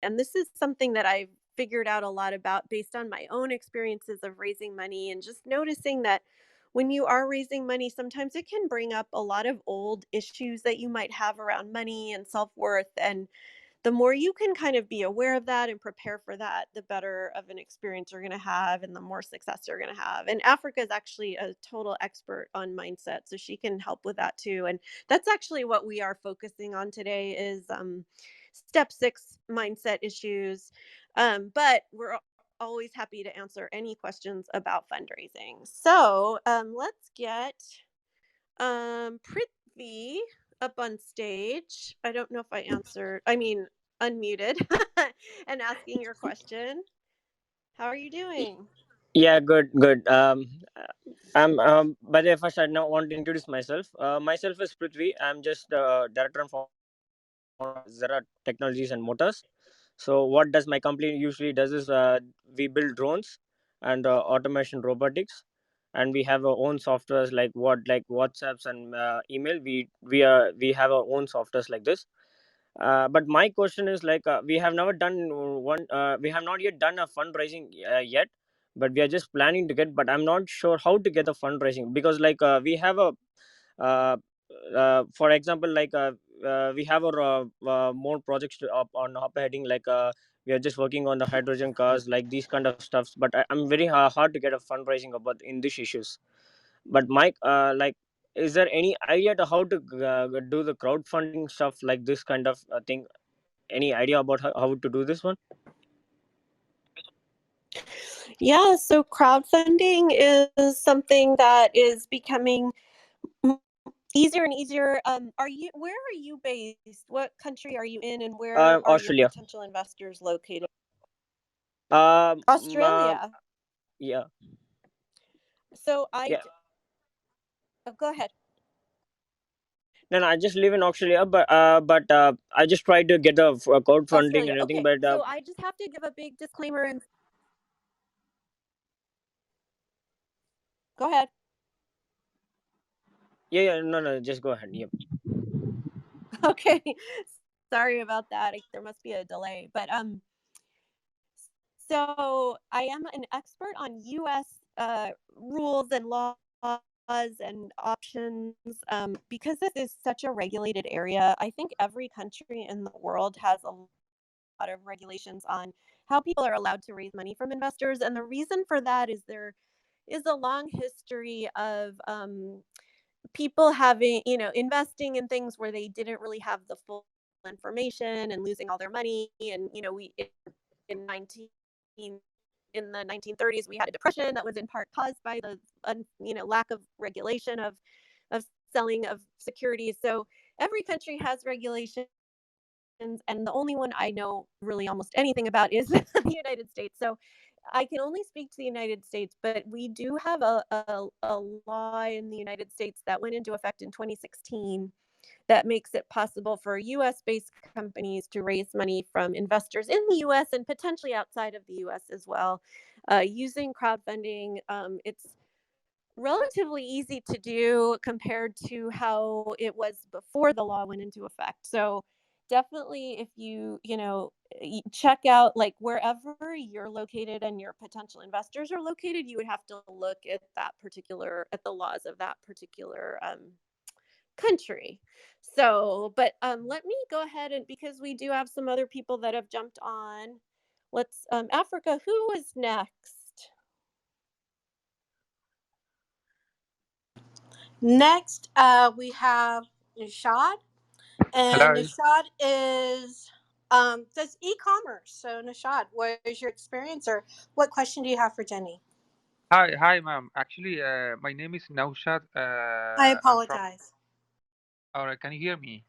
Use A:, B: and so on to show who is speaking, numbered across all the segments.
A: And this is something that I've figured out a lot about based on my own experiences of raising money and just noticing that when you are raising money, sometimes it can bring up a lot of old issues that you might have around money and self-worth. And the more you can kind of be aware of that and prepare for that, the better of an experience you're going to have and the more success you're going to have. And Africa is actually a total expert on mindset, so she can help with that too. And that's actually what we are focusing on today is step 6 mindset issues. But we're always happy to answer any questions about fundraising. So let's get Prithvi up on stage. I don't know if I unmuted and asking your question. How are you doing?
B: Yeah, good, good. I'm by the way, first I now want to introduce myself. Myself is Prithvi. I'm just director and founder of Zara Technologies and Motors. So what does my company usually does is we build drones and automation robotics, and we have our own softwares like WhatsApps and email. We have our own softwares like this. But my question is we have never done one. We have not yet done a fundraising yet, but we are just planning to get. But I'm not sure how to get a fundraising because we have a for example we have our more projects up heading we are just working on the hydrogen cars like these kind of stuffs. But I'm very hard to get a fundraising about in these issues. But Mike, is there any idea to how to do the crowdfunding stuff like this kind of thing? Any idea about how to do this one?
A: Yeah, so crowdfunding is something that is becoming easier and easier. Where are you based? What country are you in, and where are your
B: Australia.
A: potential investors located?
B: Um, mm, uh,
A: Australia.
B: yeah,
A: So
B: yeah.
A: oh, go ahead.
B: No, I just live in Australia, but I just try to get a crowdfunding
A: Australia.
B: and everything.
A: Okay,
B: But
A: so I just have to give a big disclaimer and go ahead.
B: yeah, no, no, just go ahead. Yep.
A: Okay. Sorry about that. There must be a delay. But so I am an expert on US rules and laws and options because this is such a regulated area. I think every country in the world has a lot of regulations on how people are allowed to raise money from investors. And the reason for that is there is a long history of people having, investing in things where they didn't really have the full information and losing all their money. And, we in 19 in the 1930s we had a depression that was in part caused by the lack of regulation of selling of securities. So every country has regulations, and the only one I know really almost anything about is the United States. So I can only speak to the United States, but we do have a law in the United States that went into effect in 2016 that makes it possible for US based companies to raise money from investors in the US and potentially outside of the US as well, using crowdfunding. It's relatively easy to do compared to how it was before the law went into effect. So definitely if you check out like wherever you're located and your potential investors are located, you would have to look at the laws of that particular country. So, but let me go ahead, and because we do have some other people that have jumped on, let's Africa, who is next?
C: Next, we have Nishad, and
D: Hello.
C: Nishad is does e-commerce. So Nishad, what is your experience, or what question do you have for Jenny?
D: Hi, ma'am. Actually, my name is Naushad.
C: I
D: I'm from.
C: apologize.
D: All right, can you hear me?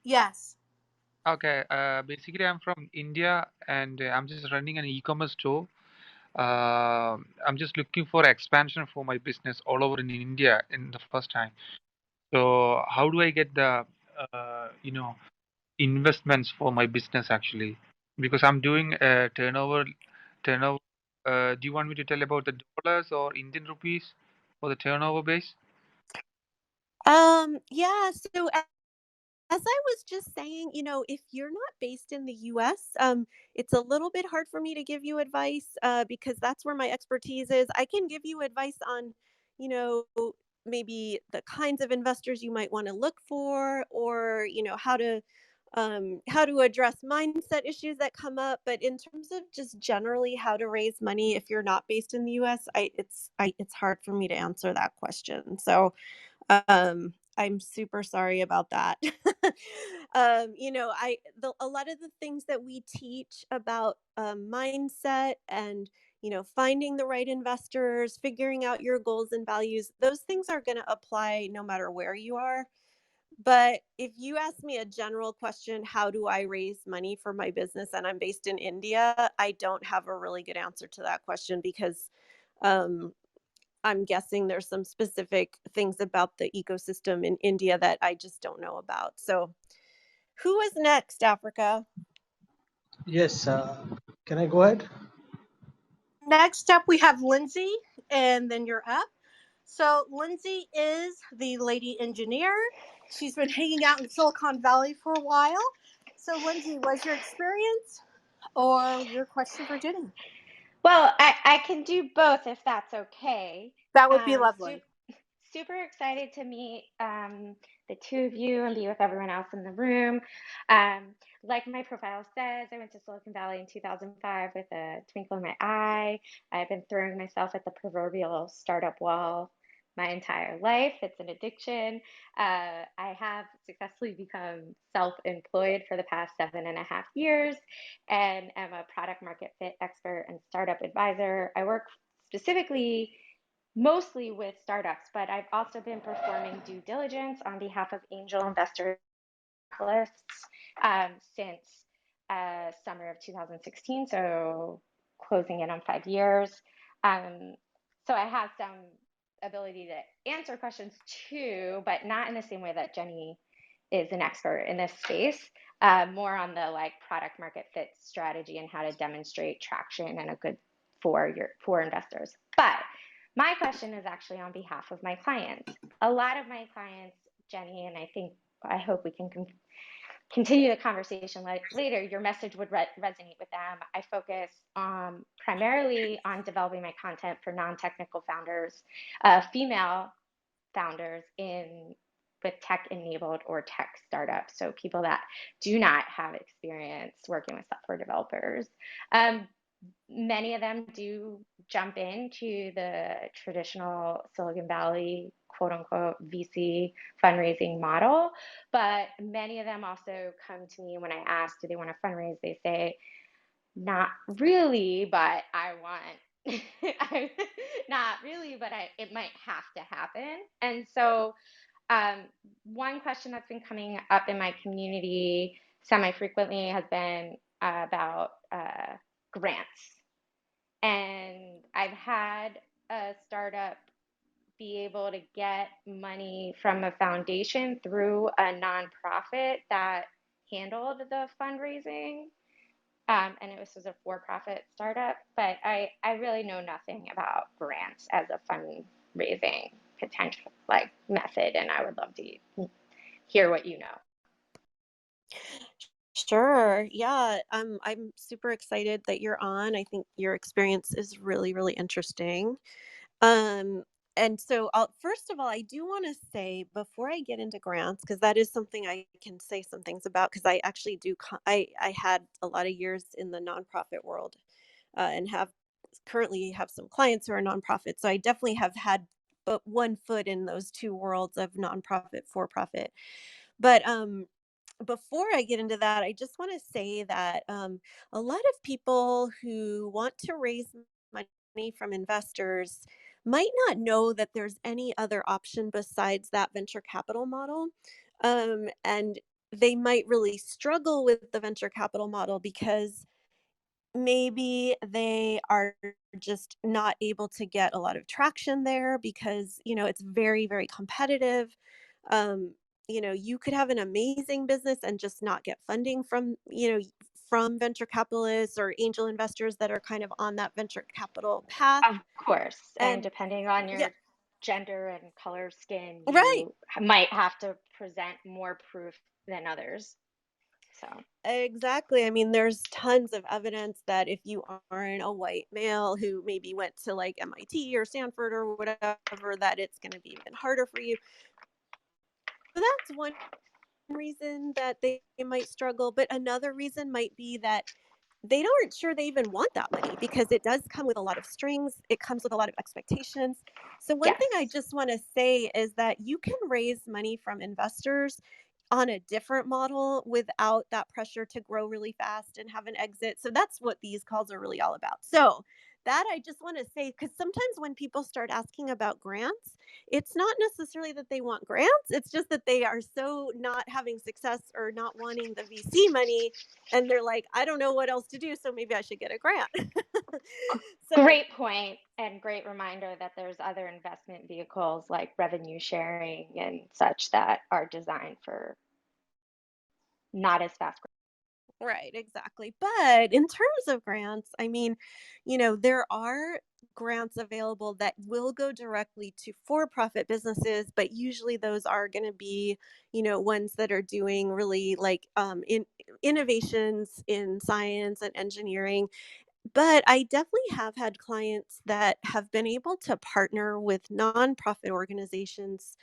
C: Yes.
D: Okay. Basically, I'm from India, and I'm just running an e-commerce store. I'm just looking for expansion for my business all over in India in the first time. So, how do I get the, investments for my business actually? Because I'm doing turnover. Do you want me to tell about the dollars or Indian rupees for the turnover base?
A: Yeah, so as I was just saying, if you're not based in the US, it's a little bit hard for me to give you advice because that's where my expertise is. I can give you advice on, you know, maybe the kinds of investors you might want to look for, or how to address mindset issues that come up. But in terms of just generally how to raise money if you're not based in the US, it's hard for me to answer that question. So I'm super sorry about that. A lot of the things that we teach about mindset and finding the right investors, figuring out your goals and values, those things are going to apply no matter where you are. But if you ask me a general question, how do I raise money for my business, and I'm based in India, I don't have a really good answer to that question because um, I'm guessing there's some specific things about the ecosystem in India that I just don't know about. So, who is next, Africa?
E: Yes, can I go ahead?
C: Next up, we have Lindsay, and then you're up. So Lindsay is the lady engineer. She's been hanging out in Silicon Valley for a while. So Lindsay, was your experience or your question for Jenny?
F: Well, I can do both if that's okay.
C: That would be lovely.
F: Super excited to meet the two of you and be with everyone else in the room. Like my profile says, I went to Silicon Valley in 2005 with a twinkle in my eye. I've been throwing myself at the proverbial startup wall my entire life. It's an addiction. I have successfully become self-employed for the past 7.5 years and am a product market fit expert and startup advisor. I work specifically mostly with startups, but I've also been performing due diligence on behalf of angel investors since summer of 2016, so closing in on 5 years. So I have some ability to answer questions too, but not in the same way that Jenny is an expert in this space, more on the product market fit strategy and how to demonstrate traction and a good for investors. But my question is actually on behalf of my clients. A lot of my clients, Jenny, and I hope we can continue the conversation later, your message would resonate with them. I focus primarily on developing my content for non-technical founders, female founders with tech-enabled or tech startups, so people that do not have experience working with software developers. Many of them do jump into the traditional Silicon Valley, quote unquote, VC fundraising model, but many of them also come to me when I ask, do they want to fundraise? They say, not really, but I want, not really, but it might have to happen. And so one question that's been coming up in my community semi-frequently has been about grants. And I've had a startup be able to get money from a foundation through a nonprofit that handled the fundraising. And it was a for-profit startup, but I really know nothing about grants as a fundraising potential method, and I would love to hear what you know.
A: Sure. Yeah. I'm super excited that you're on. I think your experience is really, really interesting. And so first of all, I do want to say before I get into grants, because that is something I can say some things about, because I actually I had a lot of years in the nonprofit world and currently have some clients who are nonprofit. So I definitely have had but one foot in those two worlds of nonprofit, for profit. But before I get into that, I just want to say that a lot of people who want to raise money from investors might not know that there's any other option besides that venture capital model. And they might really struggle with the venture capital model because maybe they are just not able to get a lot of traction there because it's very, very competitive. You could have an amazing business and just not get funding from venture capitalists or angel investors that are kind of on that venture capital path.
F: Of course, and depending on your gender and color of skin, you might have to present more proof than others. So
A: Exactly. I mean, there's tons of evidence that if you aren't a white male who maybe went to like MIT or Stanford or whatever, that it's going to be even harder for you. So that's one reason that they might struggle. But another reason might be that they aren't sure they even want that money because it does come with a lot of strings. It comes with a lot of expectations. So one
F: yes.
A: thing I just want to say is that you can raise money from investors on a different model without that pressure to grow really fast and have an exit. So that's what these calls are really all about. So that I just want to say, because sometimes when people start asking about grants, it's not necessarily that they want grants. It's just that they are so not having success or not wanting the VC money. And they're like, I don't know what else to do. So maybe I should get a grant. So
F: Great point, and great reminder that there's other investment vehicles like revenue sharing and such that are designed for not as fast growth.
A: right, exactly. But in terms of grants, I mean, there are grants available that will go directly to for-profit businesses, but usually those are going to be, ones that are doing really like innovations in science and engineering. But I definitely have had clients that have been able to partner with nonprofit organizations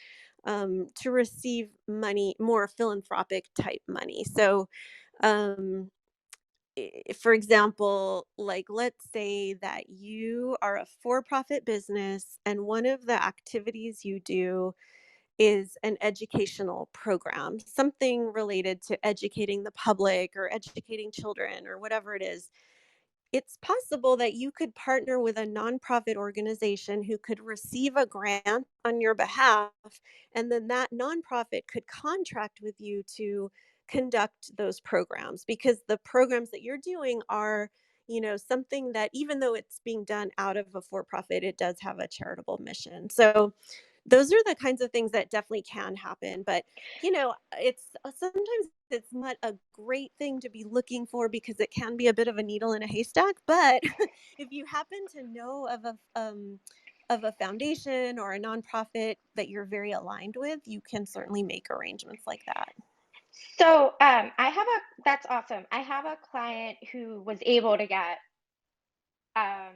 A: to receive money, more philanthropic type money. So, um, for example, like let's say that you are a for profit business and one of the activities you do is an educational program, something related to educating the public or educating children or whatever it is. It's possible that you could partner with a nonprofit organization who could receive a grant on your behalf, and then that nonprofit could contract with you to conduct those programs because the programs that you're doing are, something that even though it's being done out of a for profit, it does have a charitable mission. So those are the kinds of things that definitely can happen. But it's sometimes it's not a great thing to be looking for because it can be a bit of a needle in a haystack. But if you happen to know of a foundation or a nonprofit that you're very aligned with, you can certainly make arrangements like that.
F: So that's awesome. I have a client who was able to get um,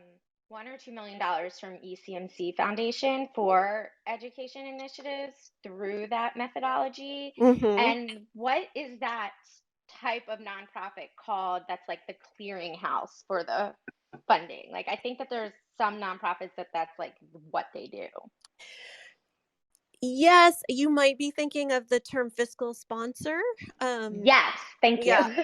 F: $1 or $2 million from ECMC Foundation for education initiatives through that methodology.
A: Mm-hmm.
F: And what is that type of nonprofit called that's like the clearinghouse for the funding? Like, I think that there's some nonprofits that's like what they do.
A: Yes, you might be thinking of the term fiscal sponsor.
F: Yes, thank you.
A: Yeah.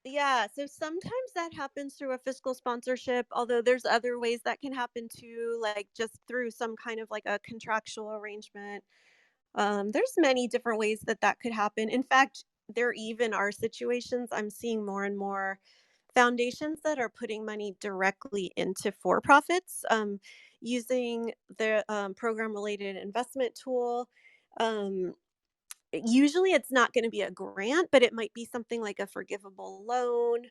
A: Yeah, so sometimes that happens through a fiscal sponsorship, although there's other ways that can happen too, like just through some kind of like a contractual arrangement. There's many different ways that that could happen. In fact, there even are situations I'm seeing more and more foundations that are putting money directly into for profits using the program related investment tool. Um, Usually it's not going to be a grant, but it might be something like a forgivable loan,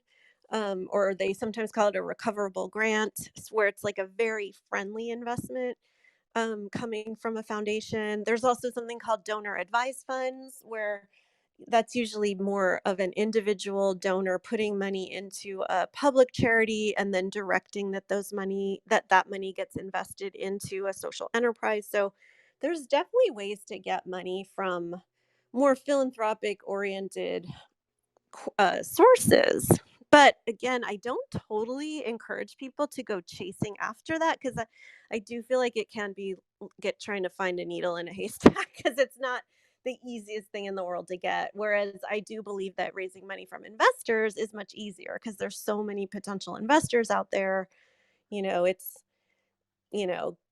A: or they sometimes call it a recoverable grant, where it's like a very friendly investment coming from a foundation. There's also something called donor advised funds, where that's usually more of an individual donor putting money into a public charity and then directing that money gets invested into a social enterprise. So there's definitely ways to get money from more philanthropic oriented sources. But again, I don't totally encourage people to go chasing after that because I do feel like it can be get trying to find a needle in a haystack because it's not the easiest thing in the world to get. Whereas I do believe that raising money from investors is much easier because there's so many potential investors out there. It's,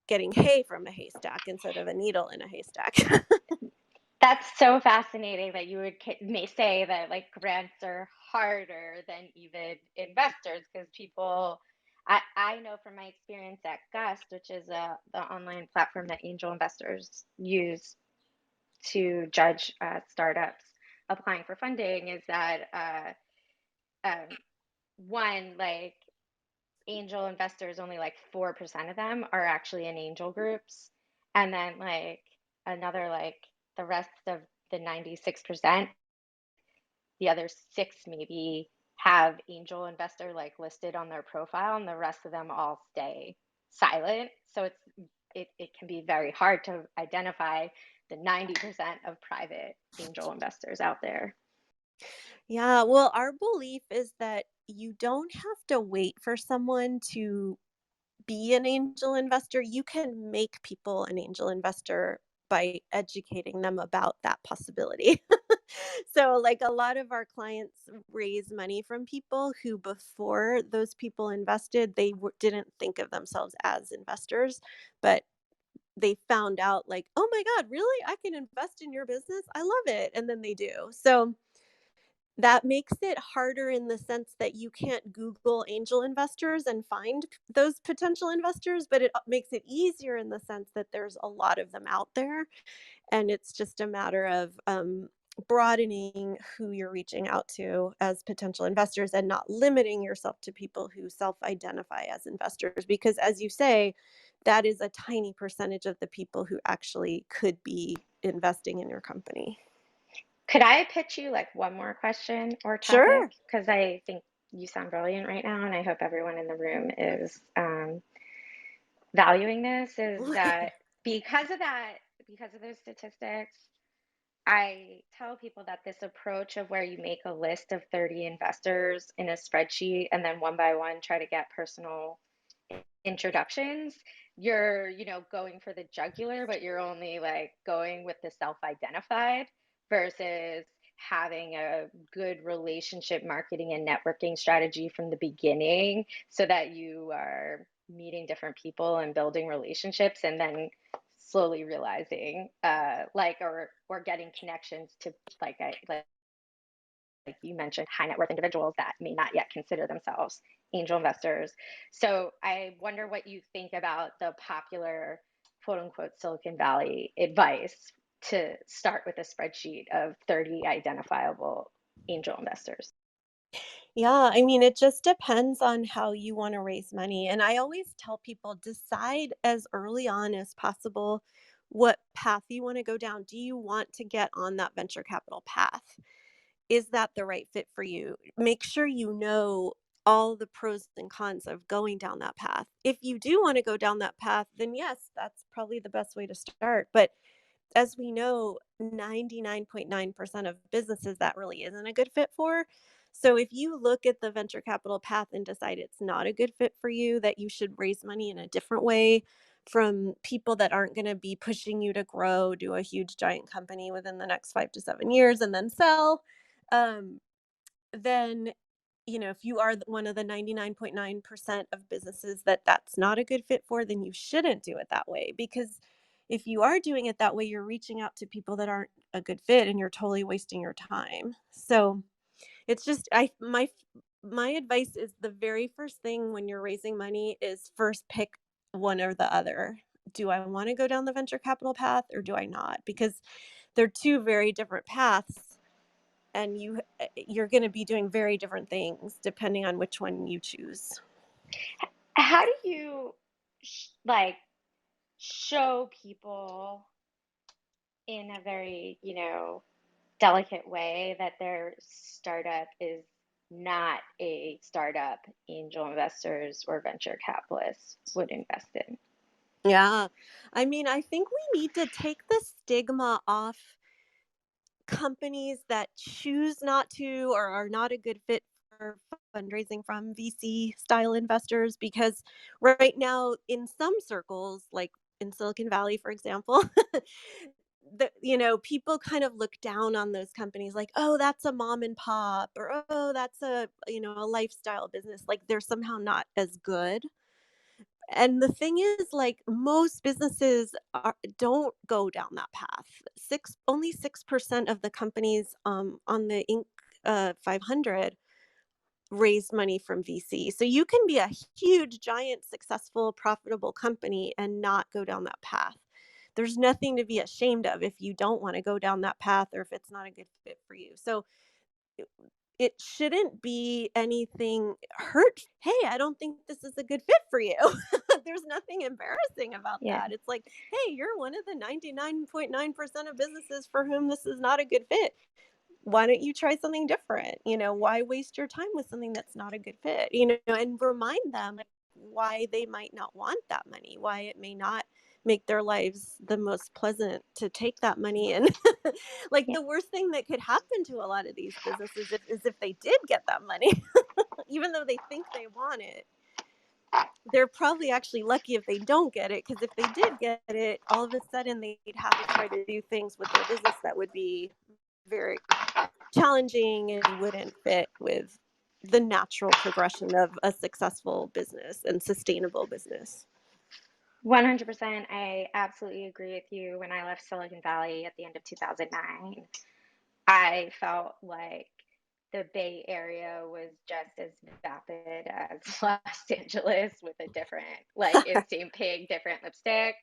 A: getting hay from a haystack instead of a needle in a haystack.
F: That's so fascinating that you may say that like grants are harder than even investors because I know from my experience at Gust, which is the online platform that angel investors use to judge startups applying for funding, is that one, like angel investors, only like 4% of them are actually in angel groups. And then like another, like the rest of the 96%, the other 6 maybe have angel investor like listed on their profile, and the rest of them all stay silent. So it can be very hard to identify the 90% of private angel investors out there.
A: Yeah, well, our belief is that you don't have to wait for someone to be an angel investor. You can make people an angel investor by educating them about that possibility. So, like, a lot of our clients raise money from people who, before those people invested, they didn't think of themselves as investors, but they found out, like, oh my God, really? I can invest in your business? I love it. And then they do. So, that makes it harder in the sense that you can't Google angel investors and find those potential investors, but it makes it easier in the sense that there's a lot of them out there. And it's just a matter of broadening who you're reaching out to as potential investors and not limiting yourself to people who self-identify as investors. Because as you say, that is a tiny percentage of the people who actually could be investing in your company.
F: Could I pitch you like one more question or
A: Sure.
F: topic? Because I think you sound brilliant right now, and I hope everyone in the room is valuing this. Is that because of those statistics, I tell people that this approach of where you make a list of 30 investors in a spreadsheet and then one by one try to get personal introductions, you're, going for the jugular, but you're only like going with the self-identified versus having a good relationship marketing and networking strategy from the beginning so that you are meeting different people and building relationships and then slowly realizing or getting connections to like you mentioned, high net worth individuals that may not yet consider themselves angel investors. So I wonder what you think about the popular quote unquote Silicon Valley advice to start with a spreadsheet of 30 identifiable angel investors.
A: Yeah, I mean, it just depends on how you want to raise money. And I always tell people decide as early on as possible what path you want to go down. Do you want to get on that venture capital path? Is that the right fit for you? Make sure you know all the pros and cons of going down that path. If you do want to go down that path, then yes, that's probably the best way to start. But as we know, 99.9% of businesses that really isn't a good fit for. So if you look at the venture capital path and decide it's not a good fit for you, that you should raise money in a different way from people that aren't going to be pushing you to grow, do a huge giant company within the next 5 to 7 years and then sell, then if you are one of the 99.9% of businesses that that's not a good fit for, then you shouldn't do it that way. Because if you are doing it that way, you're reaching out to people that aren't a good fit and you're totally wasting your time. So it's just my advice is the very first thing when you're raising money is first pick one or the other. Do I want to go down the venture capital path or do I not? Because they're two very different paths and you're going to be doing very different things depending on which one you choose.
F: How do you show people in a very, delicate way that their startup is not a startup angel investors or venture capitalists would invest in?
A: Yeah. I mean, I think we need to take the stigma off companies that choose not to or are not a good fit for fundraising from VC style investors, because right now in some circles, like in Silicon Valley, for example, people kind of look down on those companies like, oh, that's a mom and pop, or oh, that's a lifestyle business. Like they're somehow not as good. And the thing is, like most businesses don't go down that path. Only 6% of the companies on the Inc. 500 raised money from VC. So you can be a huge, giant, successful, profitable company and not go down that path. There's nothing to be ashamed of if you don't want to go down that path or if it's not a good fit for you. So it shouldn't be anything hurt. Hey, I don't think this is a good fit for you. There's nothing embarrassing about
F: Yeah.
A: that. It's like, hey, you're one of the 99.9% of businesses for whom this is not a good fit. Why don't you try something different? Why waste your time with something that's not a good fit? And remind them why they might not want that money, why it may not make their lives the most pleasant to take that money. And like
F: Yeah.
A: the worst thing that could happen to a lot of these businesses is if they did get that money, even though they think they want it, they're probably actually lucky if they don't get it, because if they did get it, all of a sudden they'd have to try to do things with their business that would be very challenging and wouldn't fit with the natural progression of a successful business and sustainable business.
F: 100%. I absolutely agree with you. When I left Silicon Valley at the end of 2009, I felt like the Bay Area was just as vapid as Los Angeles, with a different, like, it seemed pink, different lipstick.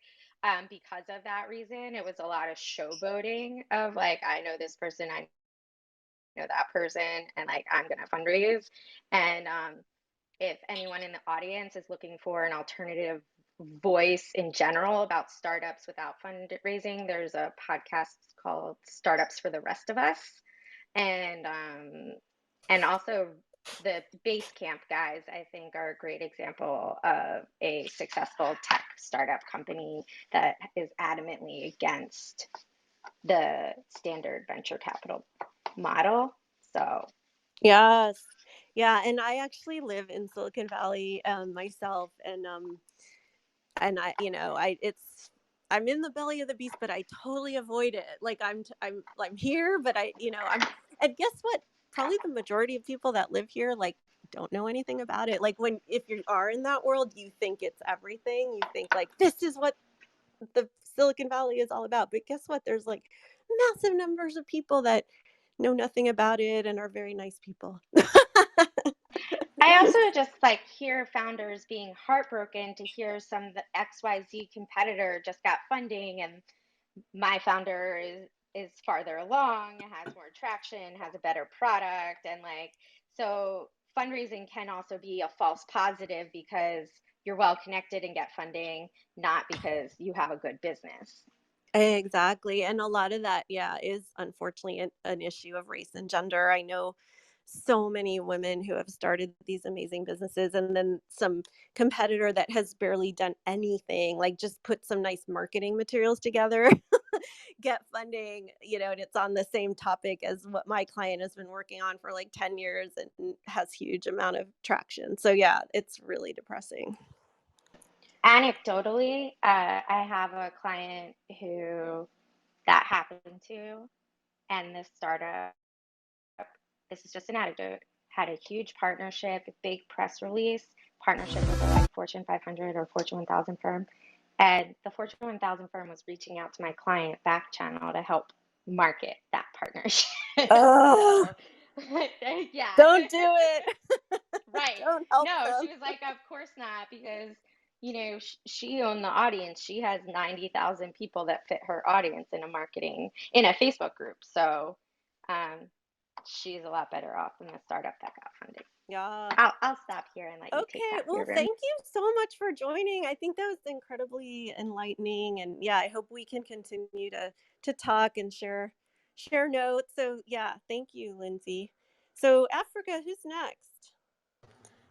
F: Because of that reason, it was a lot of showboating of like, I know this person, I know that person, and like, I'm gonna fundraise. And if anyone in the audience is looking for an alternative voice in general about startups without fundraising, there's a podcast called Startups for the Rest of Us. And also the Basecamp guys, I think, are a great example of a successful tech startup company that is adamantly against the standard venture capital model. So
A: Yes. Yeah, and I actually live in Silicon Valley myself, and I'm in the belly of the beast, but I totally avoid it. Like I'm here, but and guess what? Probably the majority of people that live here like don't know anything about it. Like if you are in that world, you think it's everything. You think like this is what the Silicon Valley is all about. But guess what? There's like massive numbers of people that know nothing about it and are very nice people.
F: I also just like hear founders being heartbroken to hear some of the XYZ competitor just got funding, and my founder is farther along, has more traction, has a better product. And like, so fundraising can also be a false positive because you're well connected and get funding, not because you have a good business.
A: Exactly. And a lot of that, yeah, is unfortunately an issue of race and gender. I know so many women who have started these amazing businesses, and then some competitor that has barely done anything, like just put some nice marketing materials together, get funding, and it's on the same topic as what my client has been working on for like 10 years and has huge amount of traction. So yeah, it's really depressing.
F: Anecdotally, I have a client who that happened to, and this startup, this is just an anecdote, had a huge partnership, a big press release, partnership with a like Fortune 500 or Fortune 1000 firm. And the Fortune 1000 firm was reaching out to my client back channel to help market that partnership.
A: Oh,
F: So, yeah.
A: don't do it.
F: Right.
A: Don't help
F: No,
A: them.
F: she was like, of course not, because, she owned the audience. She has 90,000 people that fit her audience in a Facebook group. So, um, she's a lot better off than the startup that got funded.
A: Yeah.
F: I'll stop here and let you take
A: Okay,
F: back
A: well,
F: your room.
A: thank you so much for joining. I think that was incredibly enlightening, and yeah, I hope we can continue to talk and share notes. So yeah, thank you, Lindsay. So Africa, who's next?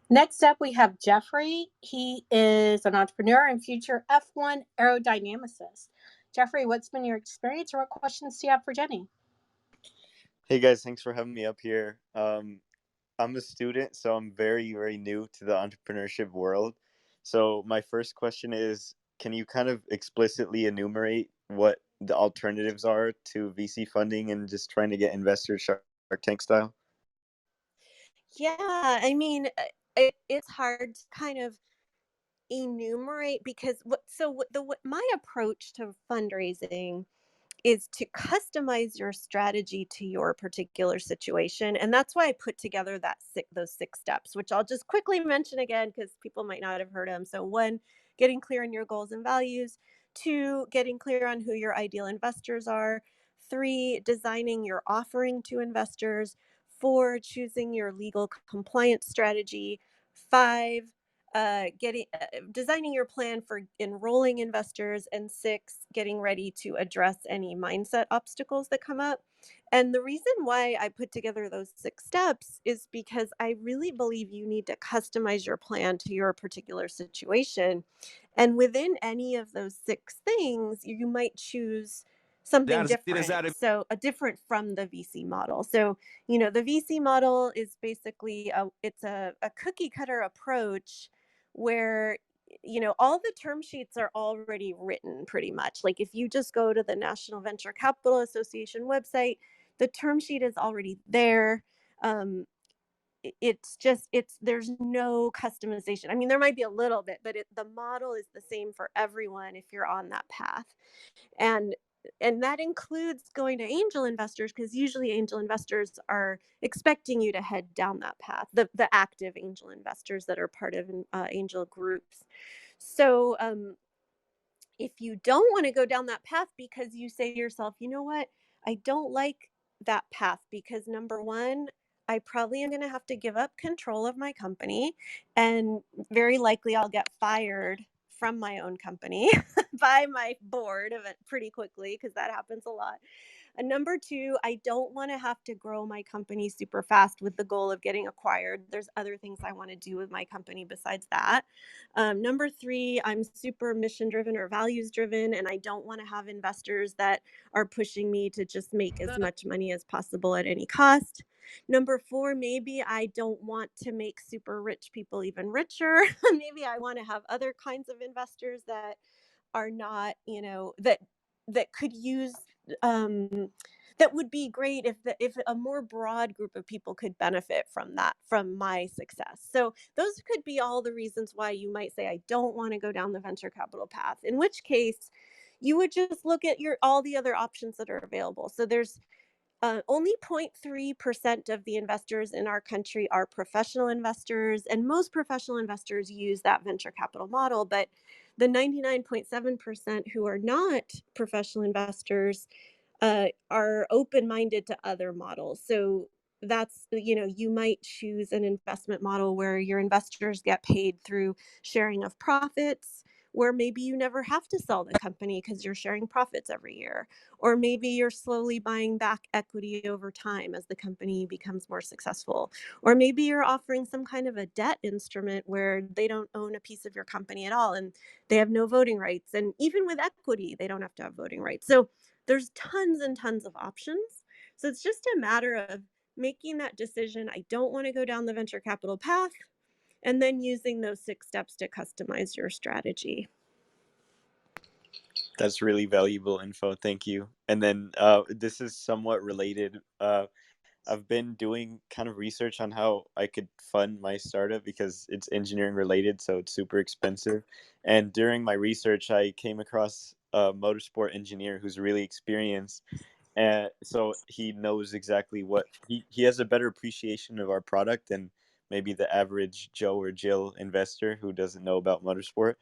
C: Next up, we have Jeffrey. He is an entrepreneur and future F1 aerodynamicist. Jeffrey, what's been your experience, or what questions do you have for Jenny?
G: Hey guys, thanks for having me up here. I'm a student, so I'm very, very new to the entrepreneurship world. So my first question is, can you kind of explicitly enumerate what the alternatives are to VC funding and just trying to get investors Shark Tank style?
A: Yeah, I mean, it's hard to kind of enumerate because my approach to fundraising is to customize your strategy to your particular situation. And that's why I put together those 6 steps, which I'll just quickly mention again because people might not have heard them. So 1, getting clear on your goals and values. 2, getting clear on who your ideal investors are. 3, designing your offering to investors. 4, choosing your legal compliance strategy. 5, designing your plan for enrolling investors, and 6, getting ready to address any mindset obstacles that come up. And the reason why I put together those 6 steps is because I really believe you need to customize your plan to your particular situation. And within any of those 6 things, you might choose something different. So, a different from the VC model. So, the VC model is basically it's a cookie cutter approach where all the term sheets are already written pretty much. Like if you just go to the National Venture Capital Association website, the term sheet is already there. It's there's no customization. I mean, there might be a little bit, but the model is the same for everyone if you're on that path. And that includes going to angel investors, because usually angel investors are expecting you to head down that path, the active angel investors that are part of angel groups. So if you don't want to go down that path because you say to yourself, you know what, I don't like that path because number one, I probably am going to have to give up control of my company, and very likely I'll get fired from my own company by my board of it pretty quickly, because that happens a lot. And number two, I don't want to have to grow my company super fast with the goal of getting acquired. There's other things I want to do with my company besides that. Number three, I'm super mission driven or values driven, and I don't want to have investors that are pushing me to just make as much money as possible at any cost. Number four, maybe I don't want to make super rich people even richer. Maybe I want to have other kinds of investors that are not, that could use that would be great if a more broad group of people could benefit from my success. So those could be all the reasons why you might say, I don't want to go down the venture capital path, in which case you would just look at all the other options that are available. So there's only 0.3% of the investors in our country are professional investors, and most professional investors use that venture capital model. But the 99.7% who are not professional investors are open-minded to other models. So that's, you might choose an investment model where your investors get paid through sharing of profits, where maybe you never have to sell the company because you're sharing profits every year. Or maybe you're slowly buying back equity over time as the company becomes more successful. Or maybe you're offering some kind of a debt instrument where they don't own a piece of your company at all and they have no voting rights. And even with equity, they don't have to have voting rights. So there's tons and tons of options. So it's just a matter of making that decision. I don't want to go down the venture capital path, and then using those 6 steps to customize your strategy.
G: That's really valuable info. Thank you. And then this is somewhat related. I've been doing kind of research on how I could fund my startup because it's engineering related, so it's super expensive. And during my research, I came across a motorsport engineer who's really experienced. And so he knows exactly what he has a better appreciation of our product than maybe the average Joe or Jill investor who doesn't know about motorsport.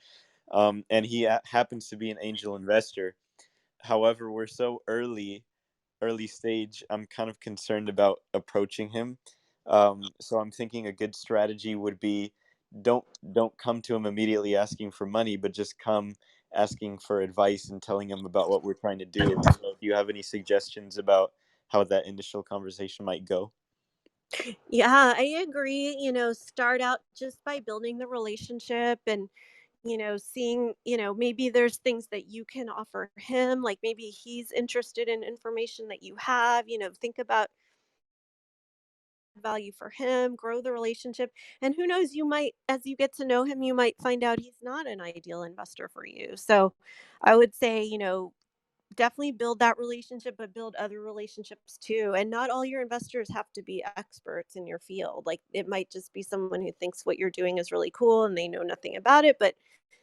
G: And he happens to be an angel investor. However, we're so early stage. I'm kind of concerned about approaching him. So I'm thinking a good strategy would be don't come to him immediately asking for money, but just come asking for advice and telling him about what we're trying to do. So do you have any suggestions about how that initial conversation might go?
A: Yeah, I agree. Start out just by building the relationship and, seeing, maybe there's things that you can offer him, like maybe he's interested in information that you have, think about value for him, grow the relationship. And who knows, you might, as you get to know him, you might find out he's not an ideal investor for you. So I would say, definitely build that relationship, but build other relationships too. And not all your investors have to be experts in your field. Like it might just be someone who thinks what you're doing is really cool and they know nothing about it, but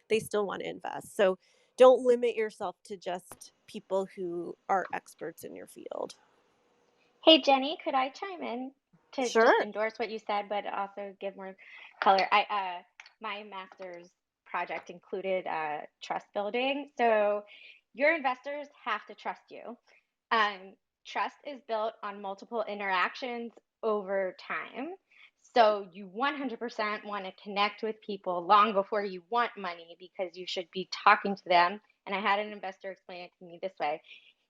A: they still want to invest. So don't limit yourself to just people who are experts in your field.
F: Hey, Jenny, could I chime in to
A: Sure.
F: just endorse what you said, but also give more color? My master's project included trust building. So your investors have to trust you. Trust is built on multiple interactions over time. So you 100% want to connect with people long before you want money, because you should be talking to them. And I had an investor explain it to me this way.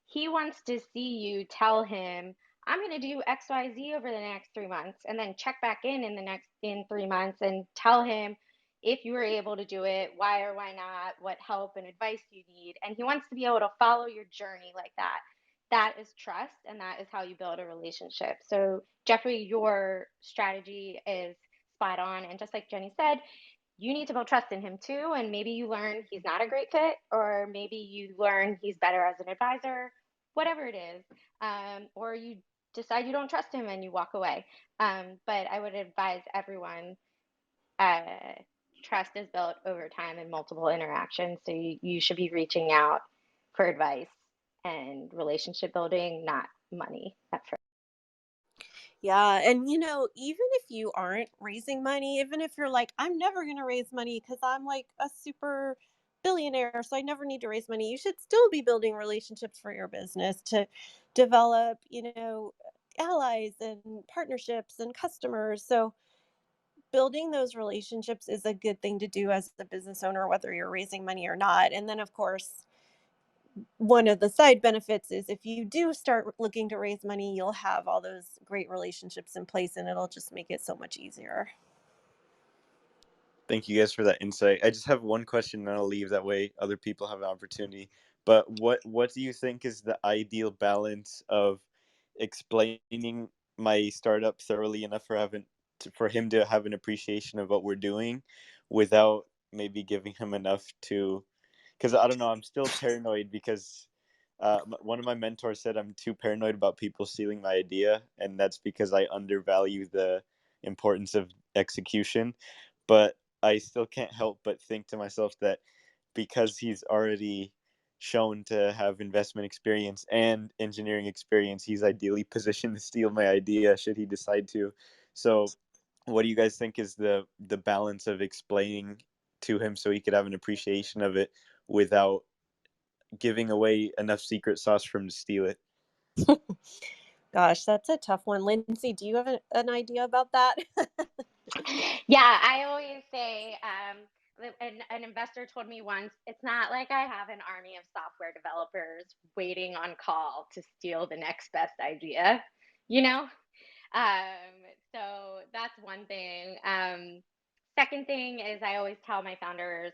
F: He wants to see you tell him, I'm going to do XYZ over the next 3 months, and then check back in 3 months and tell him if you were able to do it, why or why not, what help and advice you need. And he wants to be able to follow your journey like that. That is trust, and that is how you build a relationship. So, Jeffrey, your strategy is spot on. And just like Jenny said, you need to build trust in him too. And maybe you learn he's not a great fit, or maybe you learn he's better as an advisor, whatever it is. Or you decide you don't trust him and you walk away. But I would advise everyone, trust is built over time and multiple interactions. So you should be reaching out for advice and relationship building, not money at first.
A: Yeah. And, even if you aren't raising money, even if you're like, I'm never going to raise money because I'm like a super billionaire, so I never need to raise money, you should still be building relationships for your business to develop, allies and partnerships and customers. So building those relationships is a good thing to do as a business owner, whether you're raising money or not. And then, of course, one of the side benefits is if you do start looking to raise money, you'll have all those great relationships in place, and it'll just make it so much easier.
G: Thank you guys for that insight. I just have one question, and I'll leave. That way other people have an opportunity. But what do you think is the ideal balance of explaining my startup thoroughly enough for him to have an appreciation of what we're doing, without maybe giving him enough to, because I don't know, I'm still paranoid because one of my mentors said I'm too paranoid about people stealing my idea, and that's because I undervalue the importance of execution. But I still can't help but think to myself that because he's already shown to have investment experience and engineering experience, he's ideally positioned to steal my idea should he decide to. So what do you guys think is the balance of explaining to him so he could have an appreciation of it without giving away enough secret sauce for him to steal it?
A: Gosh, that's a tough one. Lindsay, do you have an idea about that?
F: Yeah, I always say, an investor told me once, it's not like I have an army of software developers waiting on call to steal the next best idea, you know? So that's one thing. Second thing is, I always tell my founders,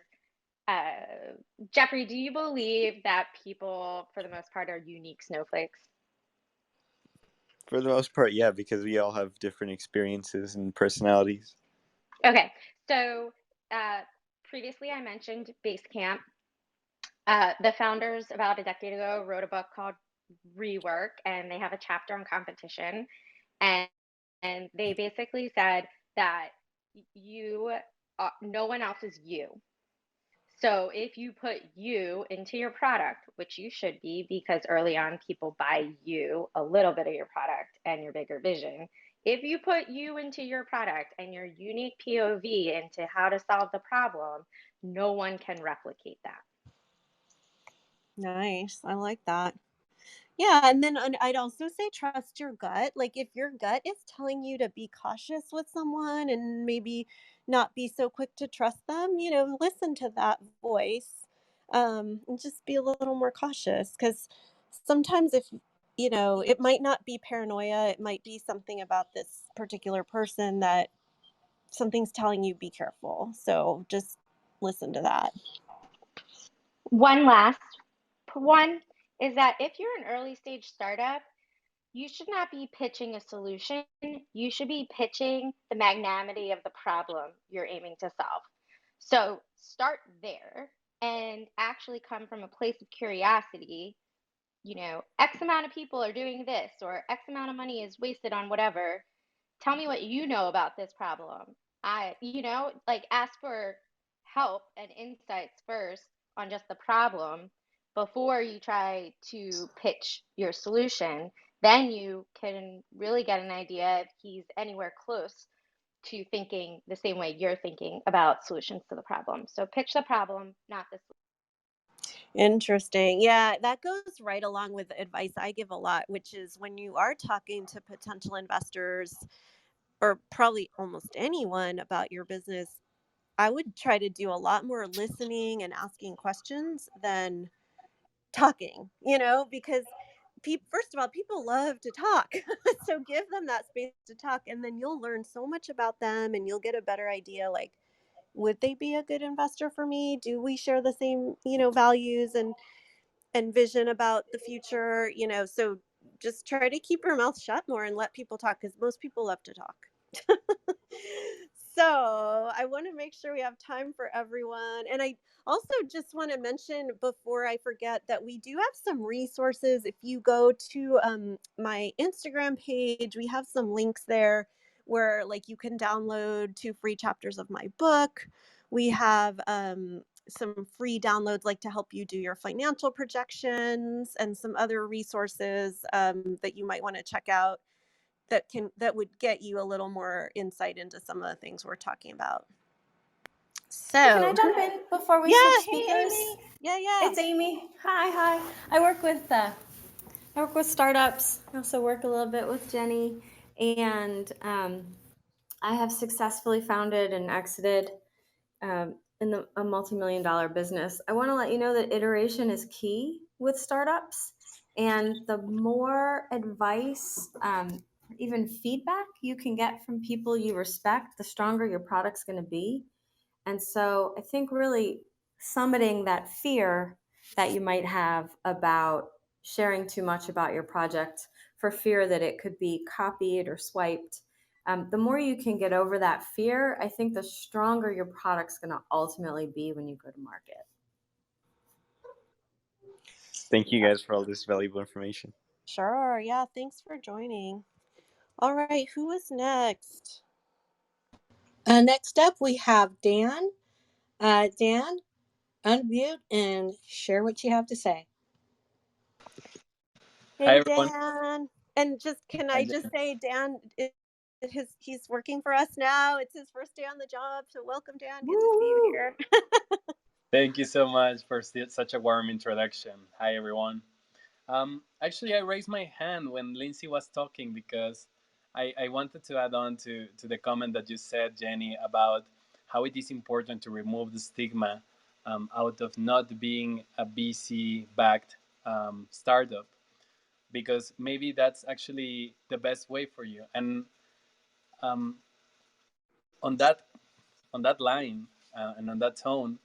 F: Jeffrey, do you believe that people, for the most part, are unique snowflakes?
G: For the most part, yeah, because we all have different experiences and personalities.
F: Okay, so previously I mentioned Basecamp. The founders, about a decade ago, wrote a book called Rework, and they have a chapter on competition. And they basically said that no one else is you. So if you put you into your product, which you should be, because early on people buy you, a little bit of your product and your bigger vision. If you put you into your product and your unique POV into how to solve the problem, no one can replicate that.
A: Nice. I like that. Yeah, and then I'd also say trust your gut. Like if your gut is telling you to be cautious with someone and maybe not be so quick to trust them, listen to that voice, and just be a little more cautious, because sometimes if it might not be paranoia, it might be something about this particular person that something's telling you be careful. So just listen to that.
F: One last one is that if you're an early stage startup, you should not be pitching a solution. You should be pitching the magnanimity of the problem you're aiming to solve. So start there and actually come from a place of curiosity. X amount of people are doing this, or X amount of money is wasted on whatever. Tell me what you know about this problem. Ask for help and insights first on just the problem before you try to pitch your solution. Then you can really get an idea if he's anywhere close to thinking the same way you're thinking about solutions to the problem. So pitch the problem, not the solution.
A: Interesting. Yeah, that goes right along with the advice I give a lot, which is when you are talking to potential investors, or probably almost anyone about your business, I would try to do a lot more listening and asking questions than talking, because first of all, people love to talk. So give them that space to talk, and then you'll learn so much about them, and you'll get a better idea, like, would they be a good investor for me? Do we share the same, values and vision about the future? So just try to keep your mouth shut more and let people talk, because most people love to talk. So I want to make sure we have time for everyone. And I also just want to mention before I forget that we do have some resources. If you go to my Instagram page, we have some links there where like you can download 2 free chapters of my book. We have some free downloads like to help you do your financial projections, and some other resources that you might want to check out that would get you a little more insight into some of the things we're talking about. So
H: Hey, can I jump in before we switch speakers?
A: Hey, Amy. Yeah.
H: It's Amy. Hi. I work with startups. I also work a little bit with Jenny, and I have successfully founded and exited in a multi-million-dollar business. I want to let you know that iteration is key with startups, and the more advice, even feedback you can get from people you respect, the stronger your product's going to be. And so I think really summiting that fear that you might have about sharing too much about your project for fear that it could be copied or swiped, the more you can get over that fear, I think the stronger your product's going to ultimately be when you go to market.
G: Thank you guys for all this valuable information.
A: Sure. Yeah. Thanks for joining. All right. Who is next?
C: Next up, we have Dan. Dan, unmute and share what you have to say.
A: Hey, Dan. And I just say, Dan, he's working for us now. It's his first day on the job. So welcome, Dan. Good to see you here.
I: Thank you so much for such a warm introduction. Hi, everyone. Actually, I raised my hand when Lindsay was talking because I wanted to add on to the comment that you said, Jenny, about how it is important to remove the stigma out of not being a VC-backed startup, because maybe that's actually the best way for you. And um, on that line and on that tone,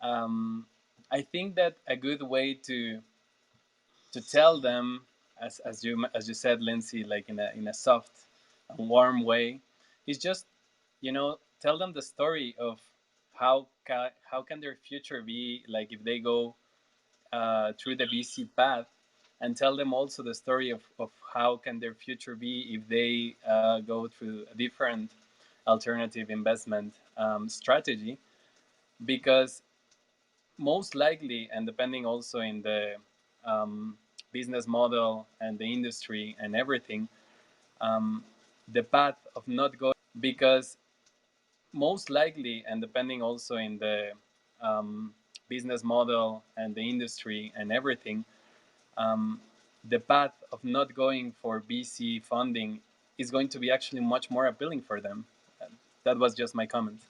I: I think that a good way to tell them, as you said, Lindsay, like in a soft and warm way, is just tell them the story of how can their future be like if they go through the VC path, and tell them also the story of how can their future be if they go through a different alternative investment strategy, because most likely, and depending also in the business model and the industry and everything, the path of not going, because most likely, and depending also in the business model and the industry and everything, the path of not going for VC funding is going to be actually much more appealing for them. That was just my comment.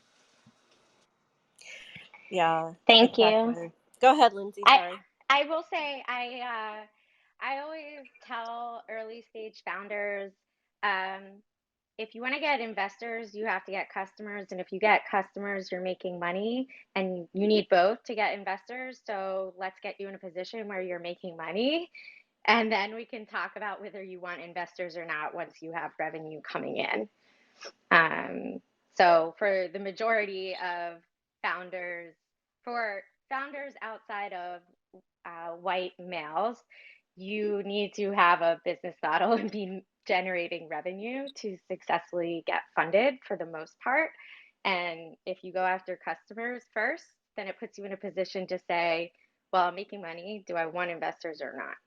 A: Yeah.
F: Thank
A: Exactly.
F: you.
A: Go ahead, Lindsay. Sorry.
F: I will say I always tell early stage founders, if you want to get investors, you have to get customers, and if you get customers, you're making money, and you need both to get investors. So let's get you in a position where you're making money, and then we can talk about whether you want investors or not once you have revenue coming in. So for the majority of founders, for founders outside of white males, you need to have a business model and be generating revenue to successfully get funded for the most part. And if you go after customers first, then it puts you in a position to say, well, I'm making money. Do I want investors or not?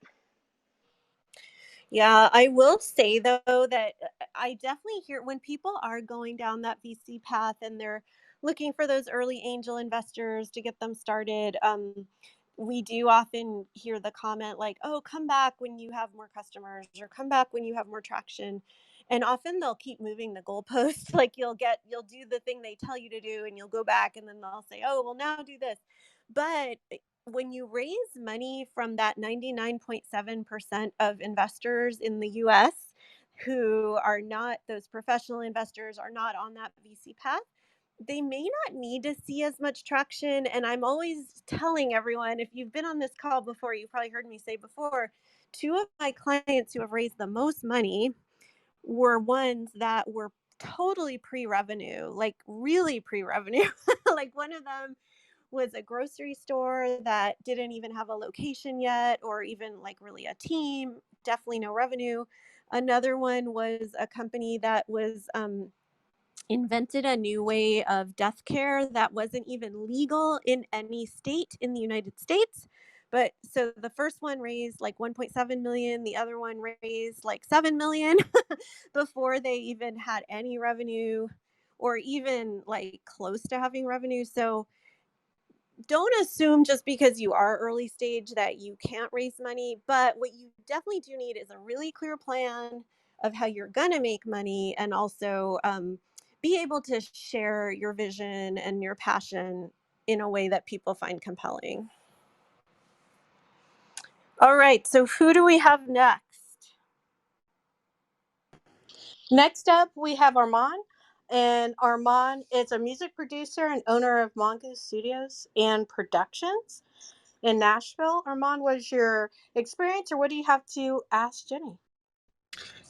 A: Yeah, I will say though that I definitely hear when people are going down that VC path and they're looking for those early angel investors to get them started. We do often hear the comment like, "Oh, come back when you have more customers, or come back when you have more traction." And often they'll keep moving the goalpost. Like you'll do the thing they tell you to do, and you'll go back, and then they'll say, oh, well, now do this. But when you raise money from that 99.7% of investors in the US who are not, those professional investors are not on that VC path, they may not need to see as much traction. And I'm always telling everyone, if you've been on this call before, you've probably heard me say before, 2 of my clients who have raised the most money were ones that were totally pre-revenue, like really pre-revenue. Like one of them was a grocery store that didn't even have a location yet, or even like really a team, definitely no revenue. Another one was a company that was invented a new way of death care that wasn't even legal in any state in the United States. But so the first one raised like 1.7 million, the other one raised like 7 million before they even had any revenue or even like close to having revenue. So don't assume just because you are early stage that you can't raise money. But what you definitely do need is a really clear plan of how you're going to make money, and also be able to share your vision and your passion in a way that people find compelling. All right, so who do we have next?
C: Next up, we have Armand. And Armand is a music producer and owner of Mongoose Studios and Productions in Nashville. Armand, what is your experience, or what do you have to ask Jenny?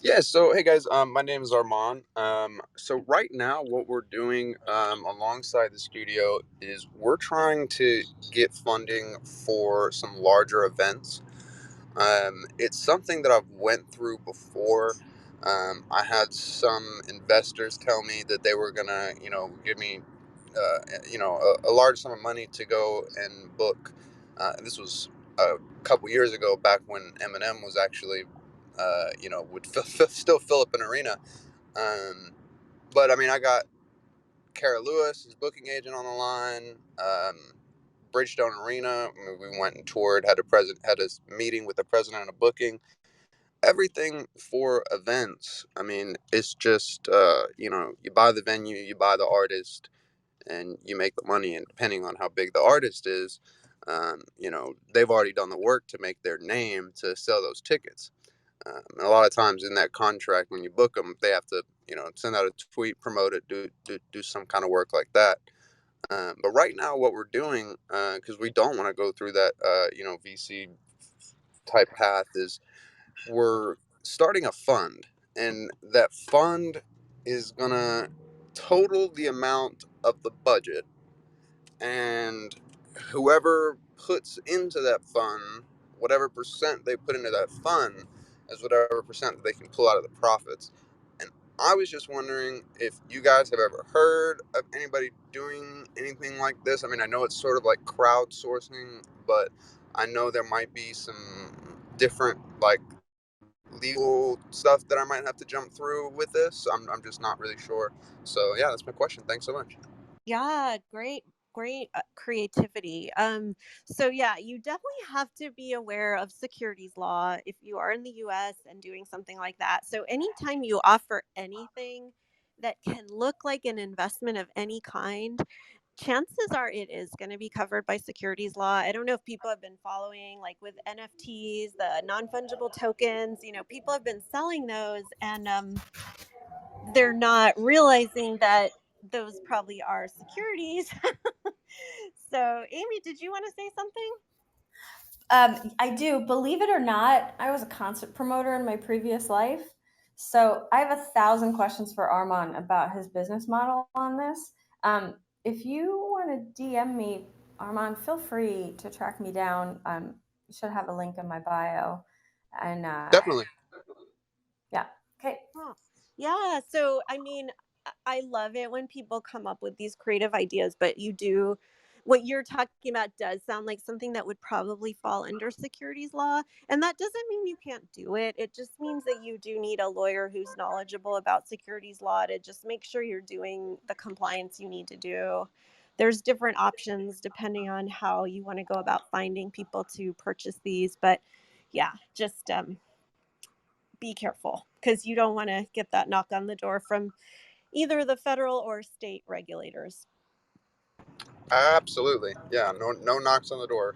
J: Yeah, so hey guys, my name is Armand. So right now, what we're doing alongside the studio is we're trying to get funding for some larger events. It's something that I've went through before. I had some investors tell me that they were gonna, give me, a large sum of money to go and book. This was a couple years ago, back when Eminem was actually, would still fill up an arena. But I mean, I got Kara Lewis, his booking agent, on the line. Bridgestone Arena. I mean, we went and toured, had a meeting with the president of booking. Everything for events. I mean, it's just you buy the venue, you buy the artist, and you make the money. And depending on how big the artist is, they've already done the work to make their name to sell those tickets. And a lot of times in that contract, when you book them, they have to, send out a tweet, promote it, do some kind of work like that. But right now, what we're doing, because we don't want to go through that, VC type path, is we're starting a fund, and that fund is gonna total the amount of the budget, and whoever puts into that fund, whatever percent they put into that fund, is whatever percent that they can pull out of the profits. And I was just wondering if you guys have ever heard of anybody doing anything like this. I mean, I know it's sort of like crowdsourcing, but I know there might be some different like legal stuff that I might have to jump through with this. I'm just not really sure. So yeah, that's my question. Thanks so much.
A: Yeah, great creativity. So yeah, you definitely have to be aware of securities law if you are in the US and doing something like that. So anytime you offer anything that can look like an investment of any kind, chances are it is going to be covered by securities law. I don't know if people have been following, like with NFTs, the non-fungible tokens, people have been selling those, and they're not realizing that those probably are securities. So, Amy, did you want to say something?
H: I do. Believe it or not, I was a concert promoter in my previous life. So I have 1,000 questions for Armand about his business model on this. If you want to DM me, Armand, feel free to track me down. You should have a link in my bio. And
J: Definitely.
H: yeah. Okay.
A: Huh. Yeah. So, I mean, I love it when people come up with these creative ideas, but what you're talking about does sound like something that would probably fall under securities law. And that doesn't mean you can't do it. It just means that you do need a lawyer who's knowledgeable about securities law to just make sure you're doing the compliance you need to do. There's different options depending on how you want to go about finding people to purchase these. But yeah, just be careful because you don't want to get that knock on the door from either the federal or state regulators.
J: Absolutely. Yeah. No knocks on the door.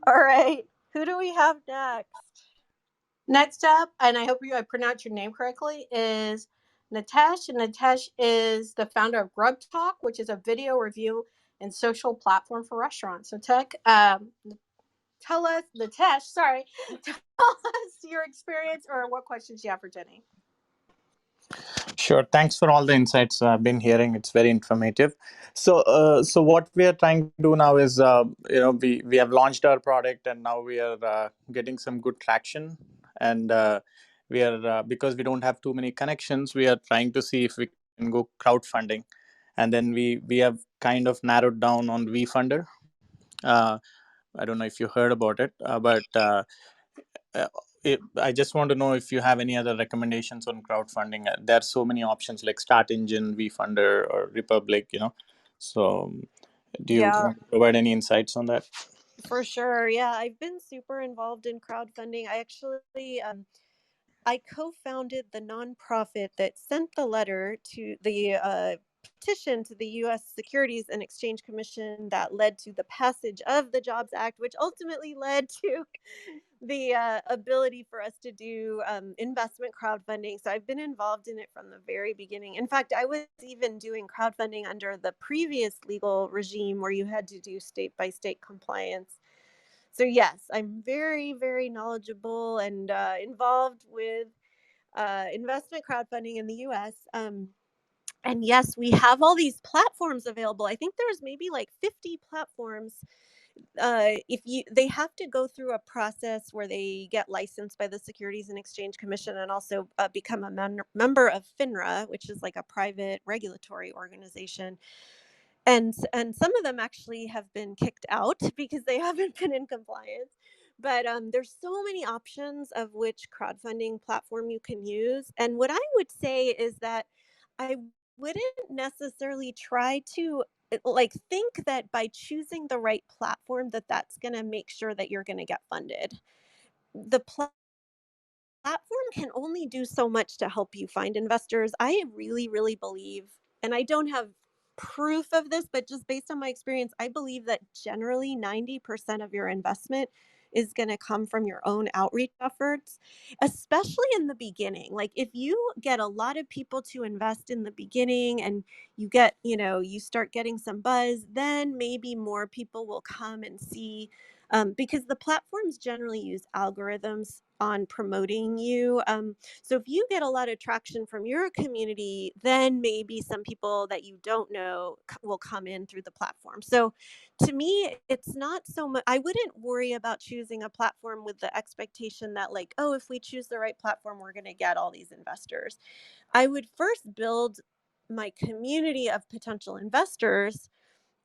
A: All right. Who do we have next?
C: Next up, and I hope I pronounce your name correctly, is Nitesh. And Nitesh is the founder of Grub Talk, which is a video review and social platform for restaurants. So, tell us, Nitesh, sorry, tell us your experience or what questions you have for Jenny.
K: Sure. Thanks for all the insights I've been hearing. It's very informative. So what we are trying to do now is, we have launched our product and now we are getting some good traction. And we are because we don't have too many connections, we are trying to see if we can go crowdfunding. And then we have kind of narrowed down on WeFunder. I don't know if you heard about it, but uh, I just want to know if you have any other recommendations on crowdfunding. There are so many options like Start Engine, WeFunder, or Republic. So do you
A: Yeah,
K: want to provide any insights on that?
A: for sure. Yeah, I've been super involved in crowdfunding. I co-founded the nonprofit that sent the letter to the petition to the U.S. Securities and Exchange Commission that led to the passage of the Jobs Act, which ultimately led to the ability for us to do investment crowdfunding. So I've been involved in it from the very beginning. In fact, I was even doing crowdfunding under the previous legal regime where you had to do state by state compliance. So yes, I'm very, very knowledgeable and involved with investment crowdfunding in the U.S. And yes, we have all these platforms available. I think there's maybe like 50 platforms. They have to go through a process where they get licensed by the Securities and Exchange Commission and also become a member of FINRA, which is like a private regulatory organization. And some of them actually have been kicked out because they haven't been in compliance. But there's so many options of which crowdfunding platform you can use. And what I would say is that I wouldn't necessarily try to like think that by choosing the right platform that's going to make sure that you're going to get funded. The platform can only do so much to help you find investors. I really, really believe, and I don't have proof of this, but just based on my experience, I believe that generally 90% of your investment is going to come from your own outreach efforts, especially in the beginning. Like if you get a lot of people to invest in the beginning and you start getting some buzz, then maybe more people will come and see because the platforms generally use algorithms on promoting you. So if you get a lot of traction from your community, then maybe some people that you don't know will come in through the platform. So to me, it's not so much, I wouldn't worry about choosing a platform with the expectation that like, oh, if we choose the right platform, we're going to get all these investors. I would first build my community of potential investors